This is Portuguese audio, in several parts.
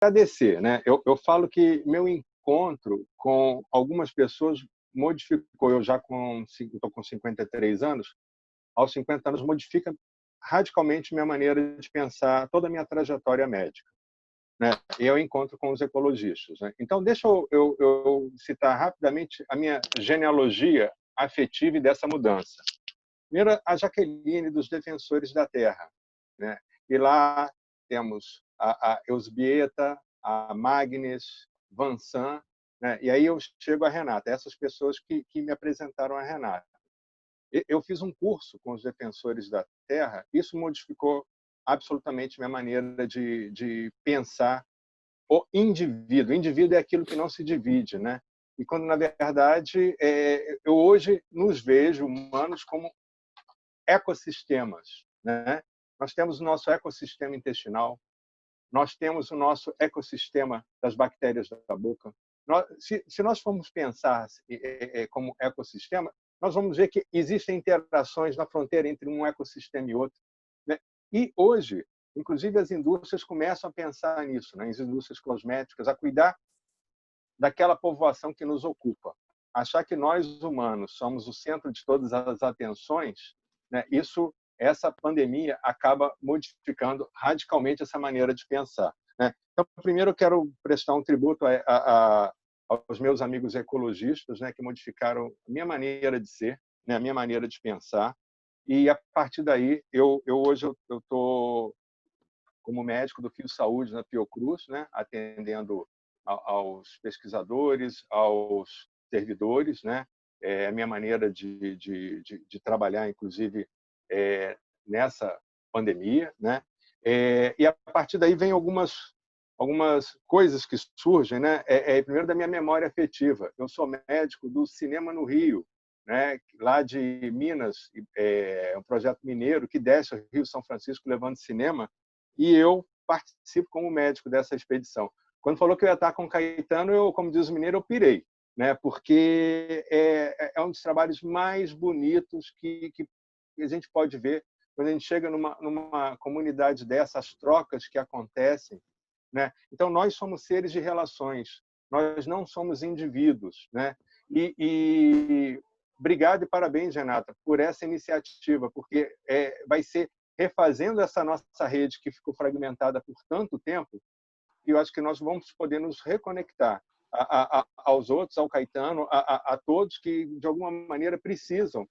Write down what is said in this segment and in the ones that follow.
agradecer, né? Eu falo que meu encontro com algumas pessoas modificou. Eu já estou com 53 anos. Aos 50 anos, modifica radicalmente minha maneira de pensar, toda a minha trajetória médica, né? E eu encontro com os ecologistas, né? Então, deixa eu citar rapidamente a minha genealogia afetiva e dessa mudança. Primeiro, a Jaqueline dos Defensores da Terra, né? E lá temos a Eusbieta, a Magnes, Vansan, né? E aí eu chego a Renata, essas pessoas que me apresentaram a Renata. Eu fiz um curso com os Defensores da Terra, isso modificou absolutamente minha maneira de pensar o indivíduo. O indivíduo é aquilo que não se divide, né? E quando, na verdade, eu hoje nos vejo, humanos, como ecossistemas, né? Nós temos o nosso ecossistema intestinal, nós temos o nosso ecossistema das bactérias da boca. Se nós formos pensar como ecossistema, nós vamos ver que existem interações na fronteira entre um ecossistema e outro, né? E hoje, inclusive, as indústrias começam a pensar nisso, né? As indústrias cosméticas, a cuidar daquela povoação que nos ocupa. Achar que nós, humanos, somos o centro de todas as atenções, né? Essa pandemia acaba modificando radicalmente essa maneira de pensar, né? Então, primeiro, eu quero prestar um tributo aos meus amigos ecologistas, né, que modificaram a minha maneira de ser, né, a minha maneira de pensar. E, a partir daí, hoje eu estou como médico do Fio Saúde na Fiocruz, né, atendendo aos pesquisadores, aos servidores, né? A minha maneira de trabalhar, inclusive, nessa pandemia, né? E a partir daí vem algumas coisas que surgem, né? Primeiro da minha memória afetiva. Eu sou médico do Cinema no Rio, né? Lá de Minas, um projeto mineiro que desce ao Rio São Francisco levando cinema, e eu participo como médico dessa expedição. Quando falou que eu ia estar com o Caetano, eu, como diz o mineiro, eu pirei, né? Porque é um dos trabalhos mais bonitos que a gente pode ver quando a gente chega numa comunidade dessa, as trocas que acontecem, né? Então, nós somos seres de relações, nós não somos indivíduos, né? E obrigado e parabéns, Renata, por essa iniciativa, porque vai ser refazendo essa nossa rede que ficou fragmentada por tanto tempo, e eu acho que nós vamos poder nos reconectar aos outros, ao Caetano, a todos que, de alguma maneira, precisam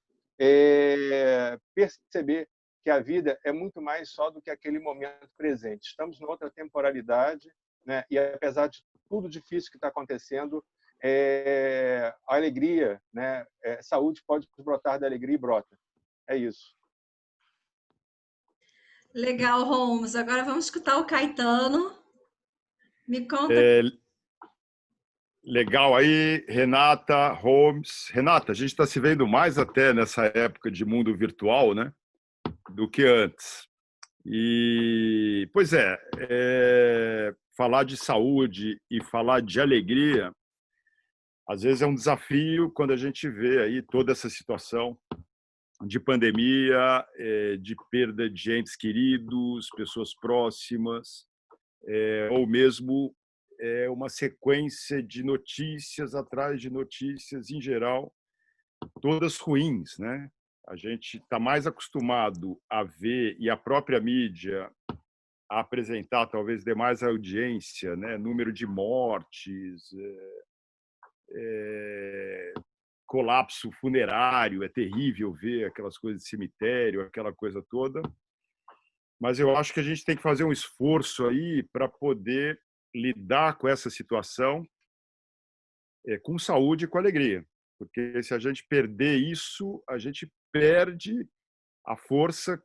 perceber que a vida é muito mais só do que aquele momento presente. Estamos numa outra temporalidade, né? E, apesar de tudo difícil que está acontecendo, a alegria, né? Saúde pode brotar da alegria e brota. É isso. Legal, Holmes. Agora vamos escutar o Caetano. Me conta. Legal aí, Renata, Holmes. Renata, a gente está se vendo mais até nessa época de mundo virtual, né, do que antes. E, pois falar de saúde e falar de alegria, às vezes é um desafio quando a gente vê aí toda essa situação de pandemia, de perda de entes queridos, pessoas próximas, ou mesmo uma sequência de notícias atrás de notícias, em geral, todas ruins, né? A gente está mais acostumado a ver, e a própria mídia a apresentar, talvez dê mais audiência, né? Número de mortes, colapso funerário, é terrível ver aquelas coisas de cemitério, aquela coisa toda. Mas eu acho que a gente tem que fazer um esforço aí para poder lidar com essa situação com saúde e com alegria. Porque se a gente perder isso, a gente perde a força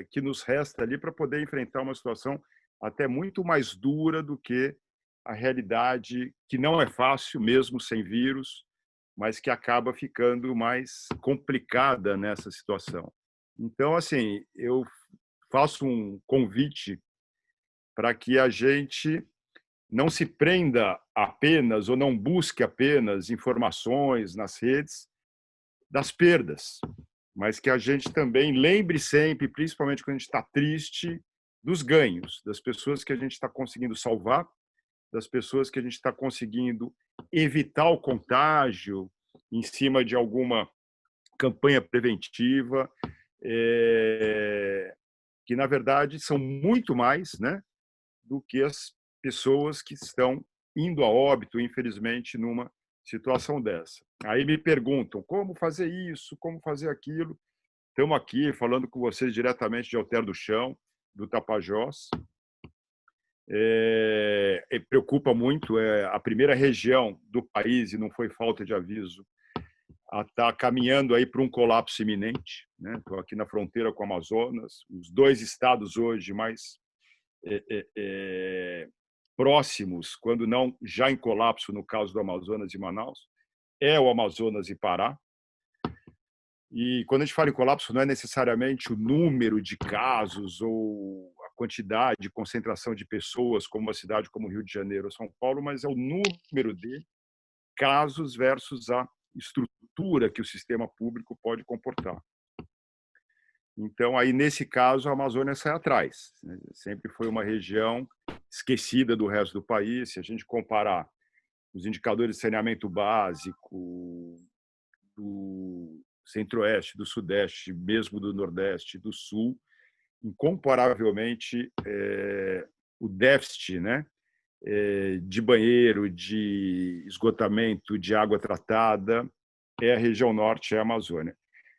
que nos resta ali para poder enfrentar uma situação até muito mais dura do que a realidade, que não é fácil, mesmo sem vírus, mas que acaba ficando mais complicada nessa situação. Então, assim, eu faço um convite para que a gente não se prenda apenas ou não busque apenas informações nas redes das perdas, mas que a gente também lembre sempre, principalmente quando a gente está triste, dos ganhos, das pessoas que a gente está conseguindo salvar, das pessoas que a gente está conseguindo evitar o contágio em cima de alguma campanha preventiva, que, na verdade, são muito mais, né, do que as pessoas que estão indo a óbito, infelizmente, numa situação dessa. Aí me perguntam como fazer isso, como fazer aquilo. Estamos aqui falando com vocês diretamente de Alter do Chão, do Tapajós. Preocupa muito, é a primeira região do país, e não foi falta de aviso, a estar caminhando aí para um colapso iminente. Estou aqui na fronteira com o Amazonas, os 2 estados hoje mais próximos, quando não já em colapso, no caso do Amazonas e Manaus, é o Amazonas e Pará. E quando a gente fala em colapso, não é necessariamente o número de casos ou a quantidade de concentração de pessoas, como uma cidade como Rio de Janeiro ou São Paulo, mas é o número de casos versus a estrutura que o sistema público pode comportar. Então, aí nesse caso, a Amazônia sai atrás. Sempre foi uma região esquecida do resto do país. Se a gente comparar os indicadores de saneamento básico do Centro-Oeste, do Sudeste, mesmo do Nordeste, do Sul, incomparavelmente o déficit, né, de banheiro, de esgotamento, de água tratada, é a região norte, é a Amazônia.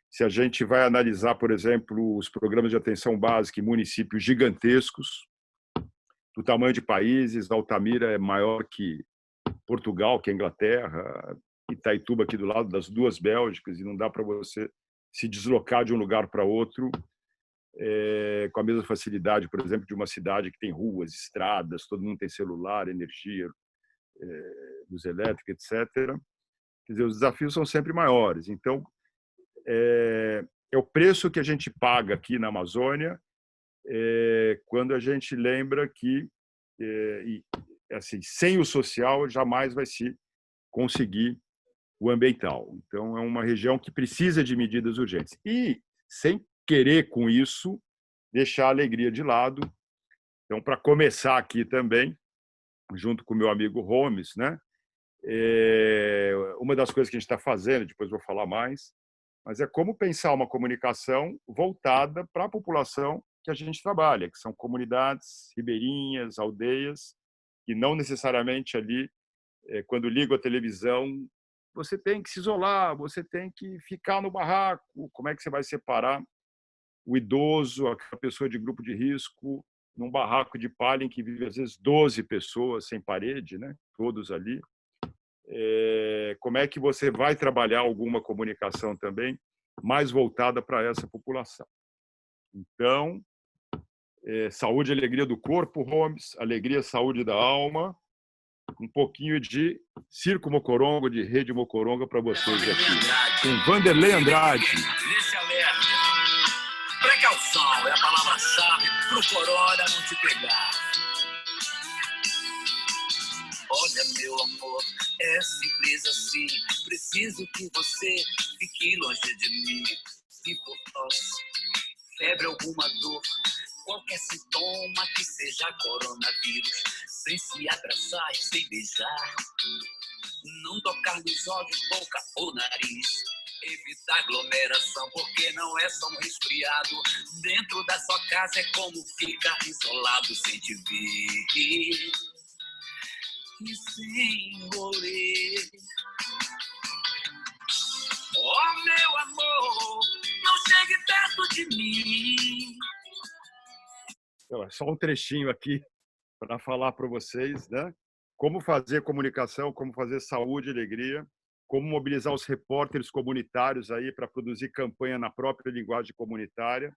Se a gente vai analisar, por exemplo, os programas de atenção básica em municípios gigantescos, do tamanho de países, Altamira é maior que Portugal, que a Inglaterra, Itaituba aqui do lado das 2 Bélgicas, e não dá para você se deslocar de um lugar para outro com a mesma facilidade, por exemplo, de uma cidade que tem ruas, estradas, todo mundo tem celular, energia, luz elétrica, etc. Quer dizer, os desafios são sempre maiores. Então, é o preço que a gente paga aqui na Amazônia quando a gente lembra que assim, sem o social jamais vai se conseguir o ambiental. Então, é uma região que precisa de medidas urgentes. E, sem querer com isso, deixar a alegria de lado. Então, para começar aqui também, junto com o meu amigo Holmes, né? Uma das coisas que a gente está fazendo, depois vou falar mais, mas é como pensar uma comunicação voltada para a população que a gente trabalha, que são comunidades ribeirinhas, aldeias, que não necessariamente ali, quando ligo a televisão, você tem que se isolar, você tem que ficar no barraco. Como é que você vai separar o idoso, aquela pessoa de grupo de risco, num barraco de palha em que vive, às vezes, 12 pessoas sem parede, né? Todos ali? Como é que você vai trabalhar alguma comunicação também mais voltada para essa população? Então, saúde e alegria do corpo, Holmes, alegria, saúde da alma, um pouquinho de Circo Mocorongo, de Rede Mocoronga para vocês aqui. Com Vanderlei Andrade. Nesse alerta, precaução é a palavra-chave para o corona não te pegar. Olha, meu amor, é simples assim. Preciso que você fique longe de mim. Se for tosse, febre, alguma dor, qualquer sintoma que seja coronavírus, sem se abraçar e sem beijar, não tocar nos olhos, boca ou nariz, evitar aglomeração, porque não é só um resfriado. Dentro da sua casa é como ficar isolado sem te ver e sem engolir. Oh, meu amor, não chegue perto de mim. Só um trechinho aqui para falar para vocês, né? Como fazer comunicação, como fazer saúde e alegria, como mobilizar os repórteres comunitários aí para produzir campanha na própria linguagem comunitária,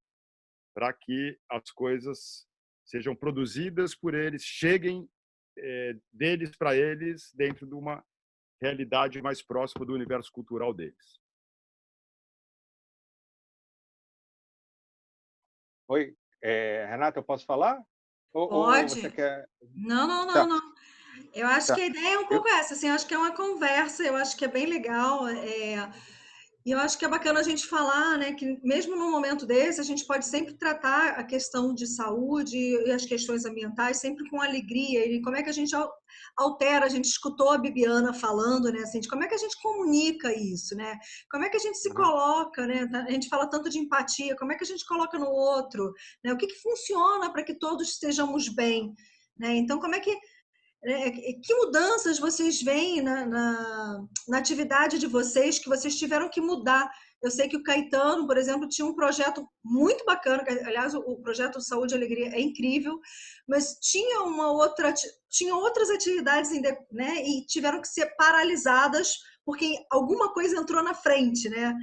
para que as coisas sejam produzidas por eles, cheguem deles para eles, dentro de uma realidade mais próxima do universo cultural deles. Oi, Renata, eu posso falar? Ou Pode? você quer... Não. Tá, Eu acho que tá. a ideia é um pouco essa, assim, eu acho que é uma conversa, eu acho que é bem legal. E eu acho que é bacana a gente falar, né, que mesmo num momento desse, a gente pode sempre tratar a questão de saúde e as questões ambientais sempre com alegria. E como é que a gente altera? A gente escutou a Bibiana falando, né, assim, de como é que a gente comunica isso, né? Como é que a gente se coloca, né? A gente fala tanto de empatia, como é que a gente coloca no outro, né? O que funciona para que todos estejamos bem, né? Então, como é que mudanças vocês veem na atividade de vocês que vocês tiveram que mudar? Eu sei que o Caetano, por exemplo, tinha um projeto muito bacana, que, aliás, o projeto Saúde e Alegria é incrível, mas tinha outras atividades, né, e tiveram que ser paralisadas porque alguma coisa entrou na frente, né?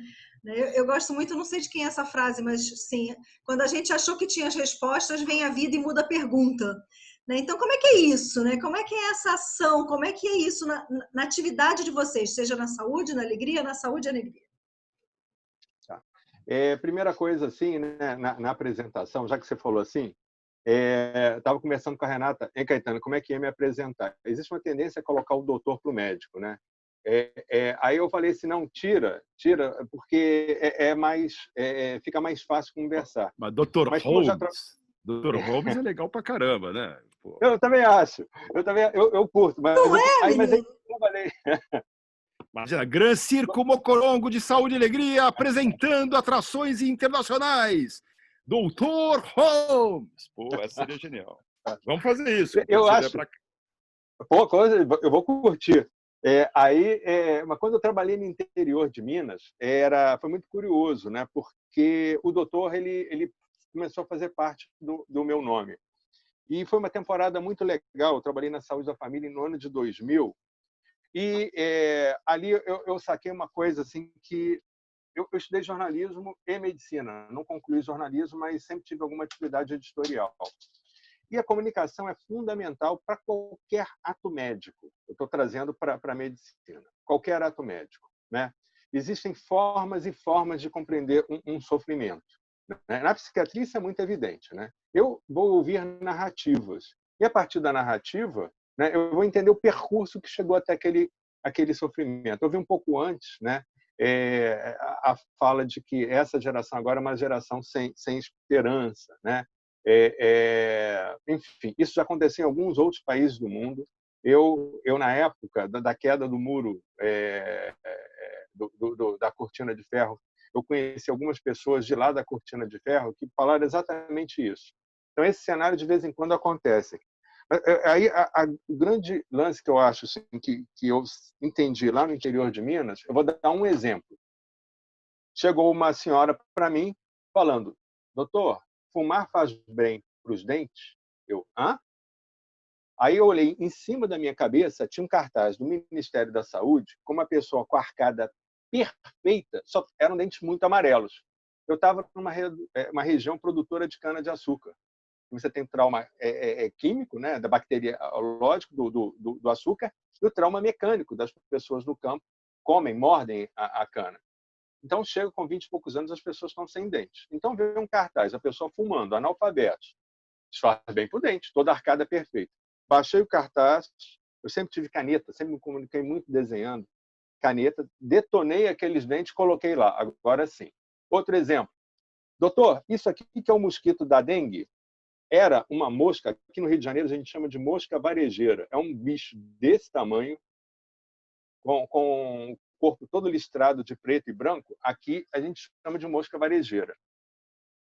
Eu gosto muito, não sei de quem é essa frase, mas sim, quando a gente achou que tinha as respostas, vem a vida e muda a pergunta. Né? Então, como é que é isso? Né? Como é que é essa ação? Como é que é isso na atividade de vocês, seja na saúde, na alegria, na saúde e alegria? Tá. Primeira coisa, assim, né, na apresentação, já que você falou assim, estava conversando com a Renata, Caetano, como é que ia me apresentar? Existe uma tendência a colocar o doutor para o médico, né? Aí eu falei assim, não, tira, porque fica mais fácil conversar. Mas Dr. Mas como Holmes, Dr. Holmes é legal pra caramba, né? Pô. Eu também acho, eu curto, mas Não é, aí menino? eu trabalhei. Imagina, Gran Circo Mocorongo de Saúde e Alegria apresentando atrações internacionais. Dr. Holmes. Pô, essa seria genial. Vamos fazer isso. Eu acho. Pô, eu vou curtir. Mas quando eu trabalhei no interior de Minas, foi muito curioso, né? Porque o doutor ele começou a fazer parte do meu nome. E foi uma temporada muito legal. Eu trabalhei na Saúde da Família no ano de 2000. E ali eu saquei uma coisa assim que eu estudei jornalismo e medicina. Não concluí jornalismo, mas sempre tive alguma atividade editorial. E a comunicação é fundamental para qualquer ato médico. Eu estou trazendo para a medicina. Qualquer ato médico, né? Existem formas e formas de compreender um sofrimento. Né? Na psiquiatria isso é muito evidente, né? Eu vou ouvir narrativas e a partir da narrativa, né, eu vou entender o percurso que chegou até aquele sofrimento. Eu vi um pouco antes, né? A fala de que essa geração agora é uma geração sem esperança, né? Enfim, isso já aconteceu em alguns outros países do mundo. Eu na época da queda do muro da cortina de ferro, eu conheci algumas pessoas de lá da cortina de ferro que falaram exatamente isso. Então esse cenário de vez em quando acontece. Aí o grande lance que eu acho assim, que eu entendi lá no interior de Minas, eu vou dar um exemplo. Chegou uma senhora para mim falando: doutor, fumar faz bem para os dentes? Eu, hã? Aí eu olhei, em cima da minha cabeça tinha um cartaz do Ministério da Saúde com uma pessoa com a arcada perfeita, só eram dentes muito amarelos. Eu estava numa uma região produtora de cana-de-açúcar. Você tem o trauma químico, né, da bacteriológico do açúcar, e o trauma mecânico das pessoas no campo comem, mordem a cana. Então, chega com 20 e poucos anos, as pessoas estão sem dentes. Então, vê um cartaz, a pessoa fumando, analfabeto. Isso faz bem para o dente, toda a arcada perfeita. Baixei o cartaz, eu sempre tive caneta, sempre me comuniquei muito desenhando. Caneta, detonei aqueles dentes, coloquei lá. Agora sim. Outro exemplo. Doutor, isso aqui que é o mosquito da dengue? Era uma mosca, aqui no Rio de Janeiro a gente chama de mosca varejeira. É um bicho desse tamanho, com o corpo todo listrado de preto e branco. Aqui a gente chama de mosca varejeira.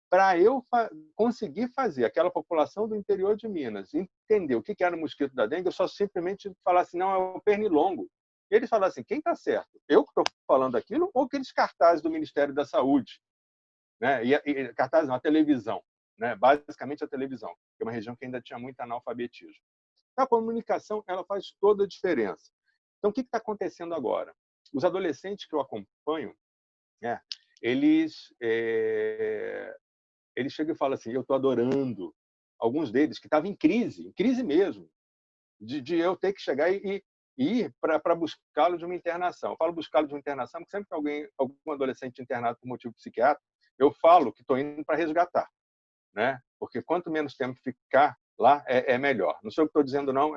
Para eu conseguir fazer aquela população do interior de Minas entender o que era o mosquito da dengue, eu só simplesmente falar assim, não, é o pernilongo. E eles falaram assim, quem está certo? Eu que estou falando aquilo ou aqueles cartazes do Ministério da Saúde? Né? E cartazes não, a televisão. Né? Basicamente a televisão, que é uma região que ainda tinha muito analfabetismo. A comunicação ela faz toda a diferença. Então, o que está acontecendo agora? Os adolescentes que eu acompanho, né, eles chegam e falam assim, eu estou adorando. Alguns deles que estavam em crise mesmo, de eu ter que chegar e ir para buscá-lo de uma internação. Eu falo buscá-lo de uma internação porque sempre que algum adolescente internado por motivo psiquiátrico, eu falo que estou indo para resgatar. Né? Porque quanto menos tempo ficar lá, é melhor. Não sei o que estou dizendo, não.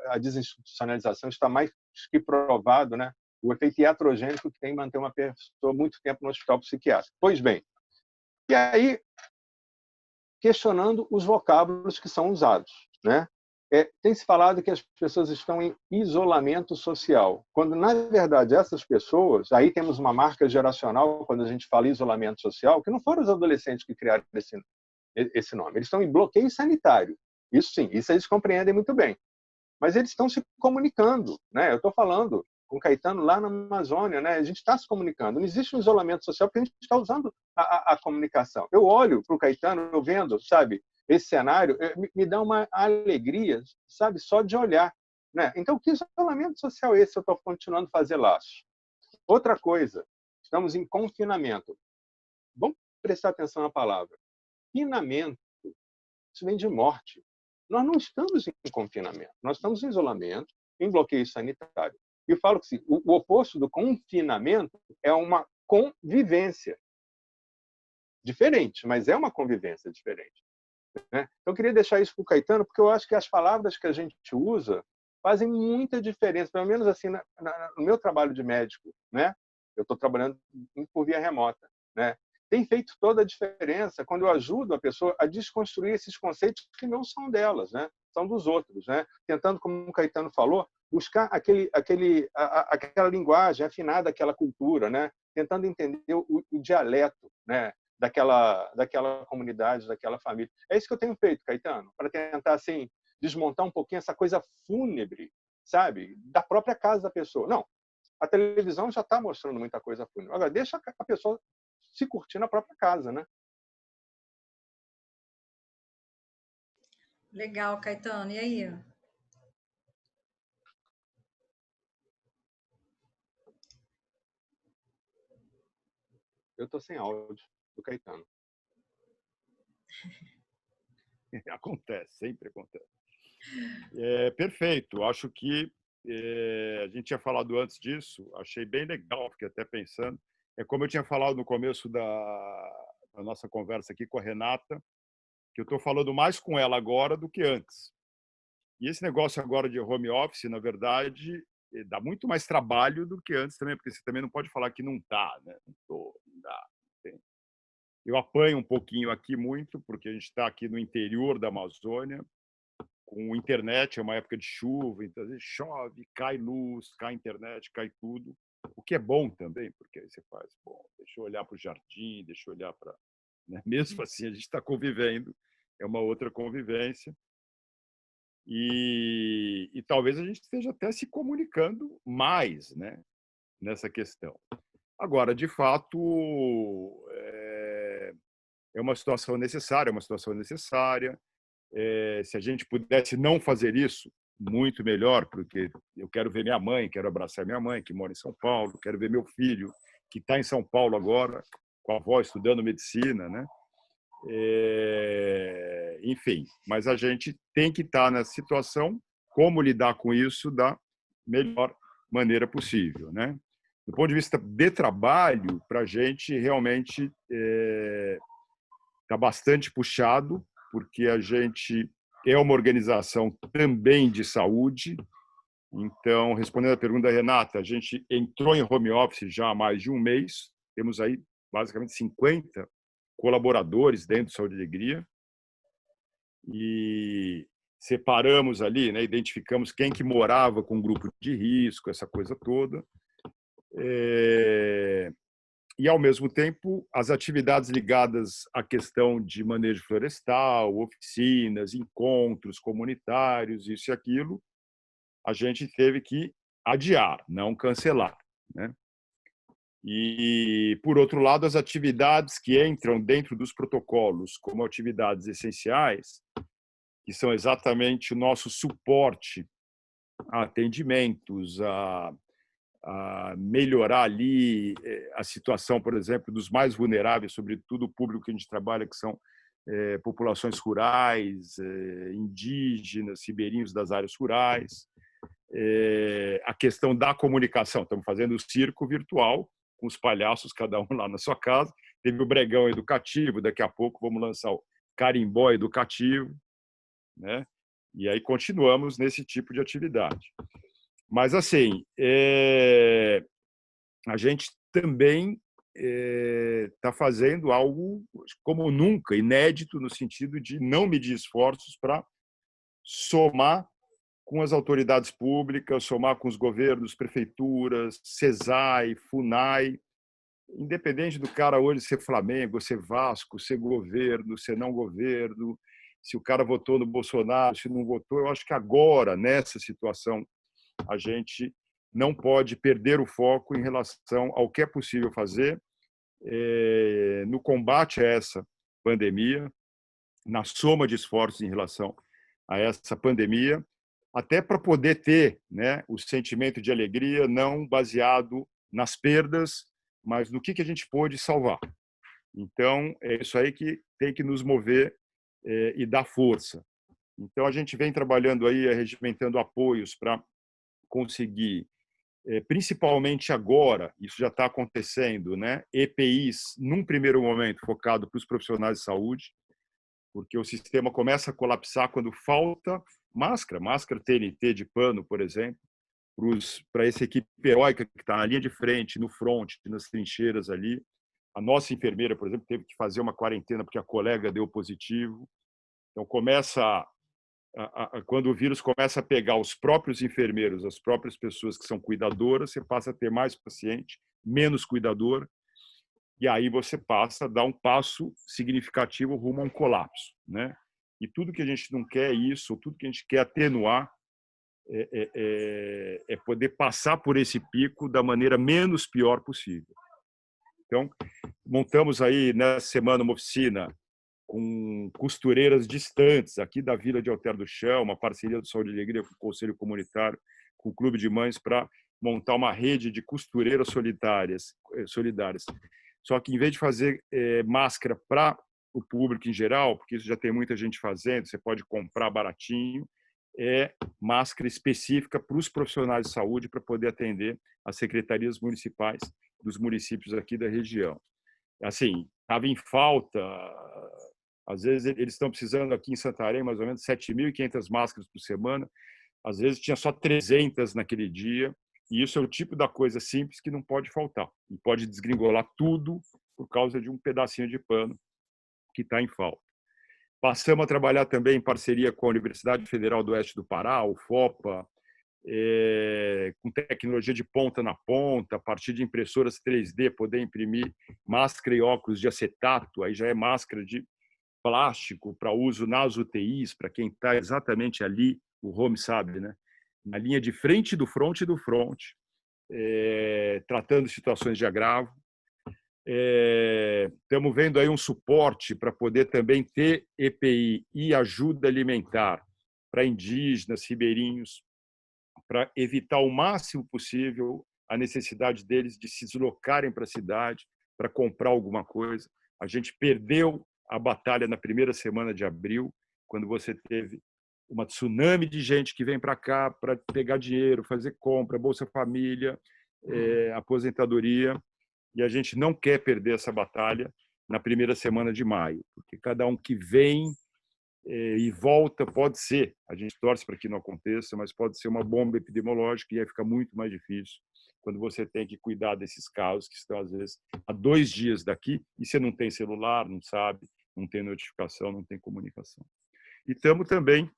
A desinstitucionalização está mais que provado, né? o efeito iatrogênico que tem manter uma pessoa muito tempo no hospital psiquiátrico. Pois bem, e aí, questionando os vocábulos que são usados, né? Tem se falado que as pessoas estão em isolamento social, quando, na verdade, essas pessoas, aí temos uma marca geracional quando a gente fala em isolamento social, que não foram os adolescentes que criaram esse nome, eles estão em bloqueio sanitário. Isso sim, isso eles compreendem muito bem. Mas eles estão se comunicando, né? Eu estou falando com o Caetano lá na Amazônia, né? A gente está se comunicando. Não existe um isolamento social porque a gente está usando a comunicação. Eu olho para o Caetano, eu vendo, sabe, esse cenário, me dá uma alegria, sabe, só de olhar, né? Então, que isolamento social é esse? Eu estou continuando a fazer laços. Outra coisa, estamos em confinamento. Vamos prestar atenção na palavra. Confinamento, isso vem de morte. Nós não estamos em confinamento, nós estamos em isolamento, em bloqueio sanitário. E eu falo que o oposto do confinamento é uma convivência diferente, mas é uma convivência diferente, né? Então, eu queria deixar isso para o Caetano, porque eu acho que as palavras que a gente usa fazem muita diferença, pelo menos assim, no meu trabalho de médico, né? Eu estou trabalhando por via remota, né? Tem feito toda a diferença quando eu ajudo a pessoa a desconstruir esses conceitos que não são delas, né? São dos outros, né? Tentando, como o Caetano falou, buscar aquela linguagem afinada àquela cultura, né? Tentando entender o dialeto, né? daquela comunidade, daquela família. É isso que eu tenho feito, Caetano, para tentar assim desmontar um pouquinho essa coisa fúnebre, sabe? Da própria casa da pessoa. Não, a televisão já está mostrando muita coisa fúnebre. Agora, deixa a pessoa se curtir na própria casa, né? Legal, Caetano. E aí? Eu estou sem áudio do Caetano. Acontece, sempre acontece. Perfeito. Acho que a gente tinha falado antes disso, achei bem legal, fiquei até pensando. É como eu tinha falado no começo da nossa conversa aqui com a Renata, que eu estou falando mais com ela agora do que antes. E esse negócio agora de home office, na verdade, dá muito mais trabalho do que antes também, porque você também não pode falar que não está, né? Não dá. Eu apanho um pouquinho aqui muito, porque a gente está aqui no interior da Amazônia, com internet, é uma época de chuva, então às vezes chove, cai luz, cai internet, cai tudo, o que é bom também, porque aí você faz, bom, deixa eu olhar para o jardim, deixa eu olhar para... Né? Mesmo assim, a gente está convivendo, é uma outra convivência, e talvez a gente esteja até se comunicando mais, né, nessa questão. Agora, de fato, é uma situação necessária, se a gente pudesse não fazer isso, muito melhor, porque eu quero ver minha mãe, quero abraçar minha mãe, que mora em São Paulo, quero ver meu filho, que está em São Paulo agora, com a avó estudando medicina, né? Enfim, mas a gente tem que estar nessa situação, como lidar com isso da melhor maneira possível, né? Do ponto de vista de trabalho, para a gente realmente está bastante puxado, porque a gente é uma organização também de saúde. Então, respondendo à pergunta da Renata, a gente entrou em home office já há mais de um mês, temos aí basicamente 50 colaboradores dentro do Saúde e Alegria, e separamos ali, né, identificamos quem que morava com grupo de risco, essa coisa toda, e, ao mesmo tempo, as atividades ligadas à questão de manejo florestal, oficinas, encontros comunitários, isso e aquilo, a gente teve que adiar, não cancelar, né? E, por outro lado, as atividades que entram dentro dos protocolos como atividades essenciais, que são exatamente o nosso suporte a atendimentos, a melhorar ali a situação, por exemplo, dos mais vulneráveis, sobretudo o público que a gente trabalha, que são populações rurais, indígenas, ribeirinhos das áreas rurais. A questão da comunicação, estamos fazendo o circo virtual, com os palhaços, cada um lá na sua casa. Teve o Bregão Educativo, daqui a pouco vamos lançar o Carimbó Educativo, né? E aí continuamos nesse tipo de atividade. Mas, assim, a gente também está fazendo algo como nunca, inédito, no sentido de não medir esforços para somar com as autoridades públicas, somar com os governos, prefeituras, CESAI, FUNAI, independente do cara hoje ser Flamengo, ser Vasco, ser governo, ser não governo, se o cara votou no Bolsonaro, se não votou, eu acho que agora, nessa situação, a gente não pode perder o foco em relação ao que é possível fazer no combate a essa pandemia, na soma de esforços em relação a essa pandemia, até para poder ter, né, o sentimento de alegria não baseado nas perdas, mas no que a gente pôde salvar. Então, é isso aí que tem que nos mover e dar força. Então, a gente vem trabalhando aí, regimentando apoios para conseguir, principalmente agora, isso já está acontecendo, né, EPIs, num primeiro momento, focado para os profissionais de saúde, porque o sistema começa a colapsar quando falta máscara TNT de pano, por exemplo, para essa equipe heróica que está na linha de frente, no front, nas trincheiras ali. A nossa enfermeira, por exemplo, teve que fazer uma quarentena porque a colega deu positivo. Então, quando o vírus começa a pegar os próprios enfermeiros, as próprias pessoas que são cuidadoras, você passa a ter mais paciente, menos cuidador, e aí você passa a dar um passo significativo rumo a um colapso, né? E tudo que a gente não quer é isso, tudo que a gente quer atenuar é poder passar por esse pico da maneira menos pior possível. Então, montamos aí nessa semana uma oficina com costureiras distantes, aqui da Vila de Alter do Chão, uma parceria do Saúde e Alegria com o Conselho Comunitário, com o Clube de Mães, para montar uma rede de costureiras solidárias. Só que, em vez de fazer máscara para o público em geral, porque isso já tem muita gente fazendo, você pode comprar baratinho, é máscara específica para os profissionais de saúde para poder atender as secretarias municipais dos municípios aqui da região. Assim, estava em falta, às vezes eles estão precisando aqui em Santarém mais ou menos 7.500 máscaras por semana, às vezes tinha só 300 naquele dia, e isso é o tipo da coisa simples que não pode faltar, e pode desgringolar tudo por causa de um pedacinho de pano que está em falta. Passamos a trabalhar também em parceria com a Universidade Federal do Oeste do Pará, o FOPA, com tecnologia de ponta na ponta, a partir de impressoras 3D, poder imprimir máscara e óculos de acetato, aí já é máscara de plástico para uso nas UTIs, para quem está exatamente ali, o home sabe, né? Na linha de frente do front, tratando situações de agravo. Estamos vendo aí um suporte para poder também ter EPI e ajuda alimentar para indígenas, ribeirinhos, para evitar o máximo possível a necessidade deles de se deslocarem para a cidade para comprar alguma coisa. A gente perdeu a batalha na primeira semana de abril, quando você teve uma tsunami de gente que vem para cá para pegar dinheiro, fazer compra, Bolsa Família, aposentadoria, e a gente não quer perder essa batalha na primeira semana de maio, porque cada um que vem e volta pode ser, a gente torce para que não aconteça, mas pode ser uma bomba epidemiológica e aí fica muito mais difícil quando você tem que cuidar desses casos que estão, às vezes, a 2 dias daqui e você não tem celular, não sabe, não tem notificação, não tem comunicação. E estamos também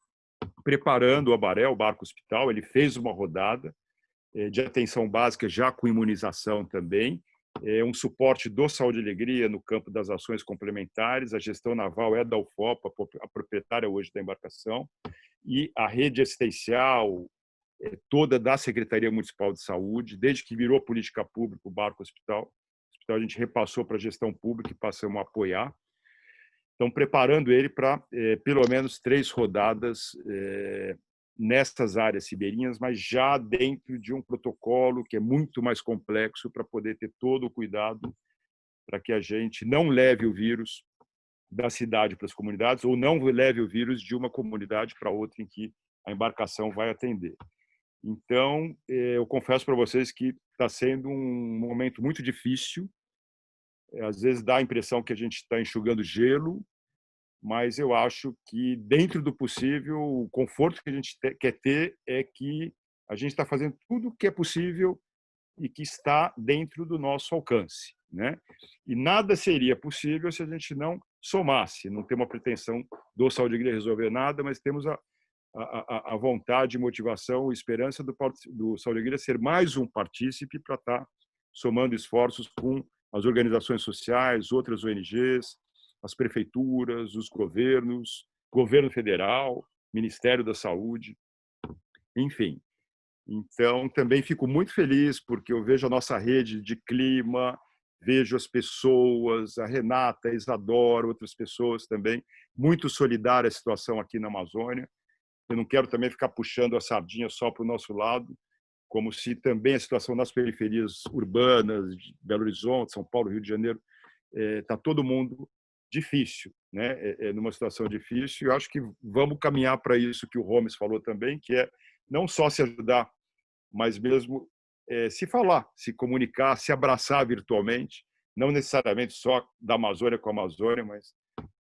preparando o Abaré, o Barco Hospital, ele fez uma rodada de atenção básica já com imunização também, um suporte do Saúde e Alegria no campo das ações complementares, a gestão naval é da UFOPA, a proprietária hoje da embarcação, e a rede assistencial toda da Secretaria Municipal de Saúde, desde que virou política pública o Barco Hospital, a gente repassou para a gestão pública e passamos a apoiar. Estão preparando ele para pelo menos 3 rodadas nestas áreas ribeirinhas, mas já dentro de um protocolo que é muito mais complexo para poder ter todo o cuidado para que a gente não leve o vírus da cidade para as comunidades ou não leve o vírus de uma comunidade para outra em que a embarcação vai atender. Então, eu confesso para vocês que está sendo um momento muito difícil. Às vezes dá a impressão que a gente está enxugando gelo, mas eu acho que, dentro do possível, o conforto que a gente quer ter é que a gente está fazendo tudo o que é possível e que está dentro do nosso alcance, né? E nada seria possível se a gente não somasse. Não tem uma pretensão do Saúde e Igreja resolver nada, mas temos a vontade, motivação e esperança do Saúde e Igreja ser mais um partícipe para estar somando esforços com as organizações sociais, outras ONGs, as prefeituras, os governos, governo federal, Ministério da Saúde, enfim. Então, também fico muito feliz porque eu vejo a nossa rede de clima, vejo as pessoas, a Renata, a Isadora, outras pessoas também, muito solidária à situação aqui na Amazônia. Eu não quero também ficar puxando a sardinha só para o nosso lado, como se também a situação nas periferias urbanas, de Belo Horizonte, São Paulo, Rio de Janeiro, está todo mundo difícil, né? Numa situação difícil. Eu acho que vamos caminhar para isso que o Holmes falou também, que é não só se ajudar, mas mesmo se falar, se comunicar, se abraçar virtualmente, não necessariamente só da Amazônia com a Amazônia, mas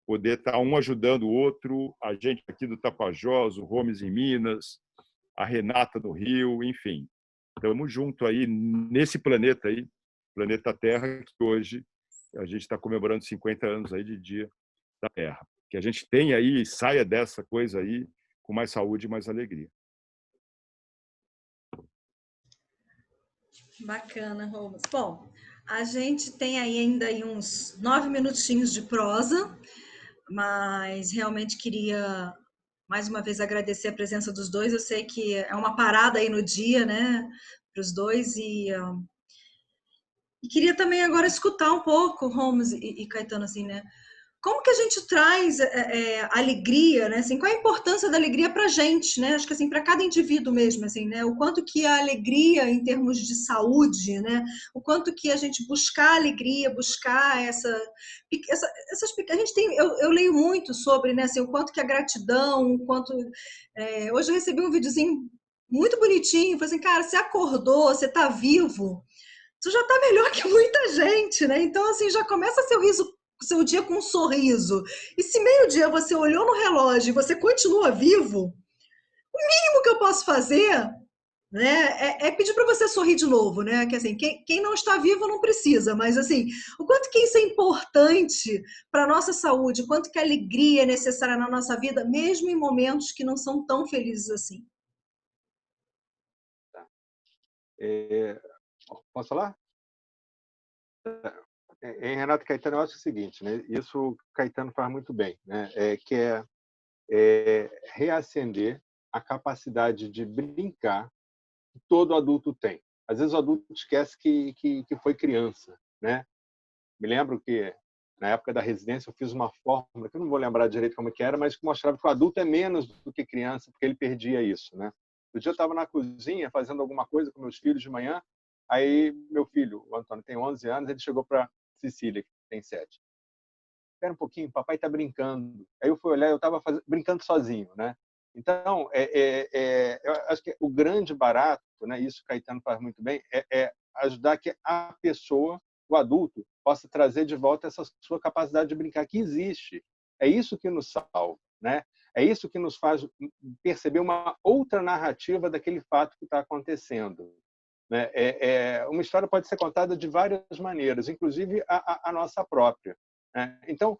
poder estar um ajudando o outro, a gente aqui do Tapajós, o Holmes em Minas, a Renata no Rio, enfim. Estamos juntos aí nesse planeta aí, planeta Terra, que hoje a gente está comemorando 50 anos aí de Dia da Terra. Que a gente tenha aí, saia dessa coisa aí com mais saúde e mais alegria. Bacana, Holmes. Bom, a gente tem aí ainda aí uns 9 minutinhos de prosa, mas realmente queria mais uma vez agradecer a presença dos dois. Eu sei que é uma parada aí no dia, né, para os dois, e queria também agora escutar um pouco, Holmes e Caetano, assim, né? Como que a gente traz alegria, né? Assim, qual a importância da alegria para a gente, né? Acho que assim, para cada indivíduo mesmo, assim, né? O quanto que a alegria em termos de saúde, né? O quanto que a gente buscar alegria, buscar essas a gente tem, eu leio muito sobre, né? Assim, o quanto que a gratidão, o quanto hoje eu recebi um videozinho muito bonitinho, falei assim, cara, você acordou, você está vivo, tu já está melhor que muita gente, né? Então assim, já começa seu dia com um sorriso. E se meio-dia você olhou no relógio e você continua vivo, o mínimo que eu posso fazer, né, é pedir para você sorrir de novo, né? Que assim, quem não está vivo não precisa, mas assim, o quanto que isso é importante para a nossa saúde, o quanto que a alegria é necessária na nossa vida, mesmo em momentos que não são tão felizes assim. Posso falar? Em Renato Caetano, eu acho o seguinte, né? Isso o Caetano faz muito bem, né? Que reacender a capacidade de brincar que todo adulto tem. Às vezes o adulto esquece que foi criança, né? Me lembro que na época da residência eu fiz uma fórmula que eu não vou lembrar direito como que era, mas que mostrava que o adulto é menos do que criança, porque ele perdia isso, né? Um dia eu estava na cozinha fazendo alguma coisa com meus filhos de manhã, aí meu filho, o Antônio, tem 11 anos, ele chegou para Cecília, que tem 7. Espera um pouquinho, papai está brincando. Aí eu fui olhar, eu estava brincando sozinho, né? Então, eu acho que o grande barato, né, isso o Caetano faz muito bem, é ajudar que a pessoa, o adulto, possa trazer de volta essa sua capacidade de brincar que existe. É isso que nos salva, né? É isso que nos faz perceber uma outra narrativa daquele fato que está acontecendo, né? Uma história pode ser contada de várias maneiras, inclusive a nossa própria, né? Então,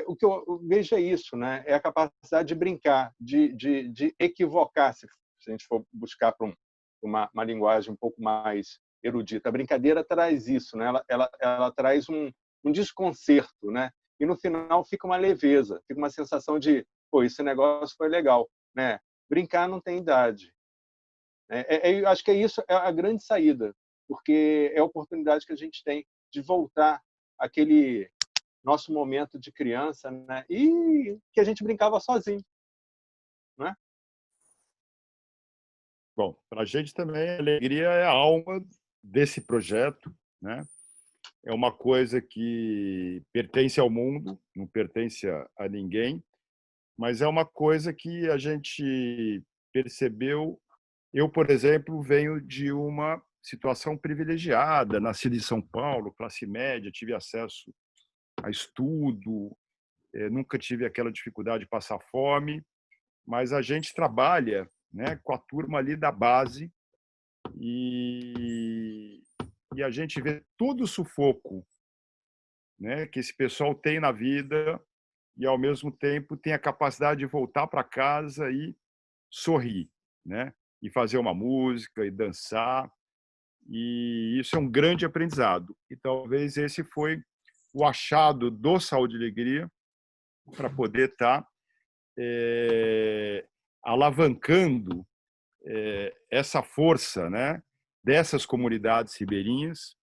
o que eu vejo é isso, né? É a capacidade de brincar, de equivocar, se a gente for buscar para uma linguagem um pouco mais erudita. A brincadeira traz isso, né? Ela traz um desconcerto, né? E no final fica uma leveza, fica uma sensação de, pô, esse negócio foi legal, né? Brincar não tem idade. Eu acho que isso é a grande saída, porque é a oportunidade que a gente tem de voltar àquele nosso momento de criança, né? E que a gente brincava sozinho, né? Bom, para a gente também a alegria é a alma desse projeto, né? É uma coisa que pertence ao mundo, não pertence a ninguém, mas é uma coisa que a gente percebeu. Eu, por exemplo, venho de uma situação privilegiada, nascido em São Paulo, classe média, tive acesso a estudo, nunca tive aquela dificuldade de passar fome, mas a gente trabalha, né, com a turma ali da base, E a gente vê todo o sufoco, né, que esse pessoal tem na vida e, ao mesmo tempo, tem a capacidade de voltar para casa e sorrir, né? E fazer uma música e dançar. E isso é um grande aprendizado. E talvez esse foi o achado do Saúde e Alegria para poder estar alavancando essa força, né, dessas comunidades ribeirinhas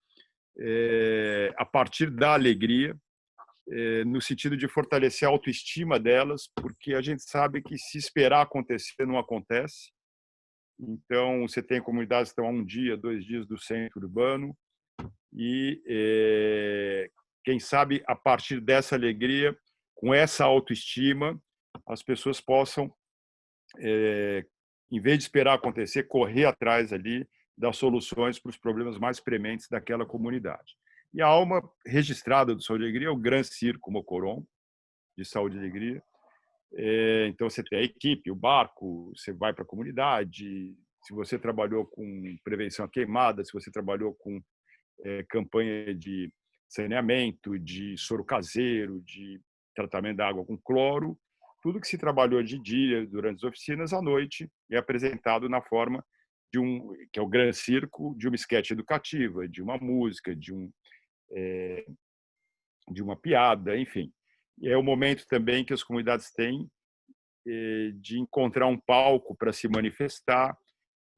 a partir da alegria, no sentido de fortalecer a autoestima delas, porque a gente sabe que se esperar acontecer, não acontece. Então, você tem comunidades que estão a 1 dia, 2 dias do centro urbano e, quem sabe, a partir dessa alegria, com essa autoestima, as pessoas possam, em vez de esperar acontecer, correr atrás ali das soluções para os problemas mais prementes daquela comunidade. E a alma registrada do Saúde e Alegria é o Gran Circo Mocoron, de Saúde e Alegria. Então, você tem a equipe, o barco, você vai para a comunidade. Se você trabalhou com prevenção à queimada, se você trabalhou com campanha de saneamento, de soro caseiro, de tratamento da água com cloro, tudo que se trabalhou de dia durante as oficinas, à noite, é apresentado na forma de que é o Gran Circo, de uma esquete educativa, de uma música, de uma piada, enfim. É o momento também que as comunidades têm de encontrar um palco para se manifestar,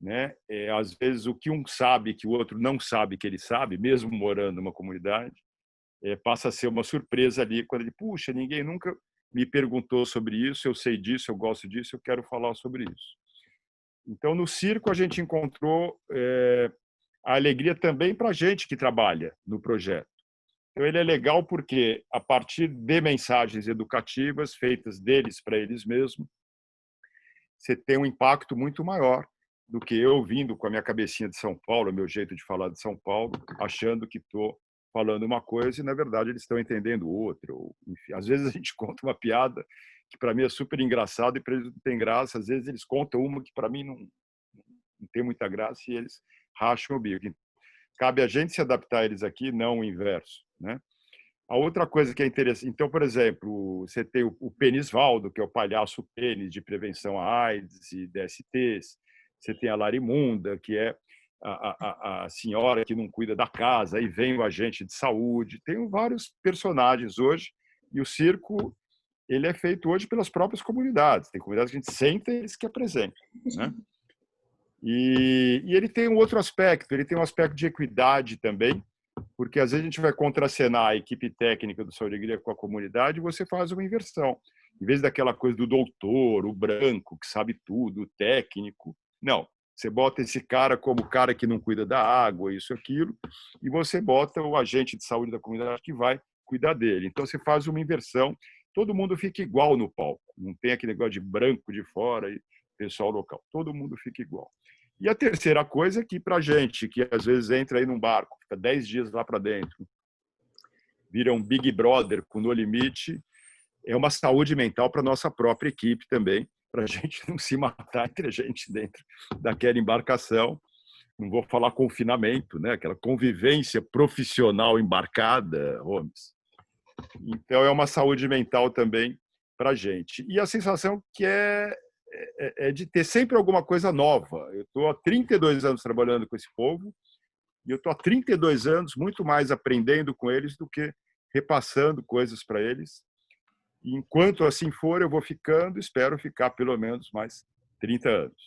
né? Às vezes o que um sabe que o outro não sabe que ele sabe, mesmo morando numa comunidade, passa a ser uma surpresa ali quando ele, puxa, ninguém nunca me perguntou sobre isso, eu sei disso, eu gosto disso, eu quero falar sobre isso. Então, no circo a gente encontrou a alegria também para a gente que trabalha no projeto. Então, ele é legal porque, a partir de mensagens educativas feitas deles para eles mesmos, você tem um impacto muito maior do que eu vindo com a minha cabecinha de São Paulo, meu jeito de falar de São Paulo, achando que estou falando uma coisa e, na verdade, eles estão entendendo outra. Ou, enfim, às vezes a gente conta uma piada que para mim é super engraçada e para eles não tem graça. Às vezes eles contam uma que para mim não tem muita graça e eles racham o bico. Cabe a gente se adaptar a eles aqui, não o inverso, né? A outra coisa que é interessante, então, por exemplo, você tem o Penisvaldo, que é o palhaço pênis de prevenção à AIDS e DSTs. Você tem a Larimunda, que é a senhora que não cuida da casa, aí vem o agente de saúde. Tem vários personagens hoje, e o circo ele é feito hoje pelas próprias comunidades. Tem comunidades que a gente senta e eles que apresentam, né? E ele tem um outro aspecto, ele tem um aspecto de equidade também, porque às vezes a gente vai contracenar a equipe técnica do Saúde e Alegria com a comunidade e você faz uma inversão. Em vez daquela coisa do doutor, o branco, que sabe tudo, o técnico, não. Você bota esse cara como o cara que não cuida da água, isso, aquilo, e você bota o agente de saúde da comunidade que vai cuidar dele. Então, você faz uma inversão, todo mundo fica igual no palco. Não tem aquele negócio de branco de fora e pessoal local. Todo mundo fica igual. E a terceira coisa é que, para a gente, que às vezes entra aí num barco, fica 10 dias lá para dentro, vira um Big Brother com No Limite, é uma saúde mental para a nossa própria equipe também, para a gente não se matar entre a gente dentro daquela embarcação. Não vou falar confinamento, né? Aquela convivência profissional embarcada, Holmes. Então, é uma saúde mental também para a gente. E a sensação que é de ter sempre alguma coisa nova. Eu estou há 32 anos trabalhando com esse povo e eu estou há 32 anos muito mais aprendendo com eles do que repassando coisas para eles. E enquanto assim for, eu vou ficando, espero ficar pelo menos mais 30 anos.